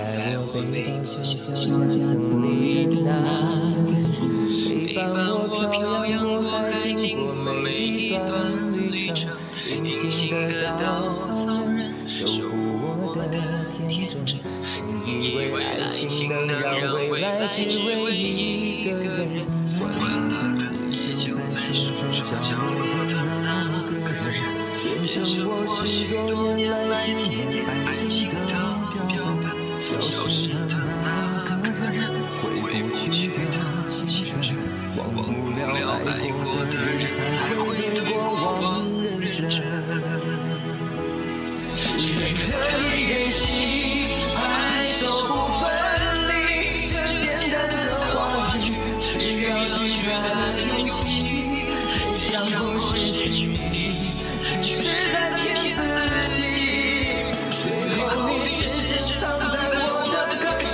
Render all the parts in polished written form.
在我背包小小夹层里的那个人，陪伴我漂洋过海，经过每一段旅程。隐形的稻草人，守护我的天真。曾以为爱情能让未来只为一个人，关于依旧在书中角落的那个人，变成我许多年来纪念爱情的标本。消失的那个人，回不去的青春，忘不了爱过的人，才会对过往认真。只愿得一人心，白首不分离。这简单的话语，需要巨大的勇气。没想过失去你，只是在骗自己。最后你深深藏在我的歌声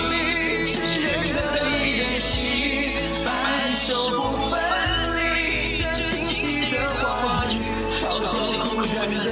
里。只愿得一人心，白首不分离。这清晰的话语，嘲笑孤单的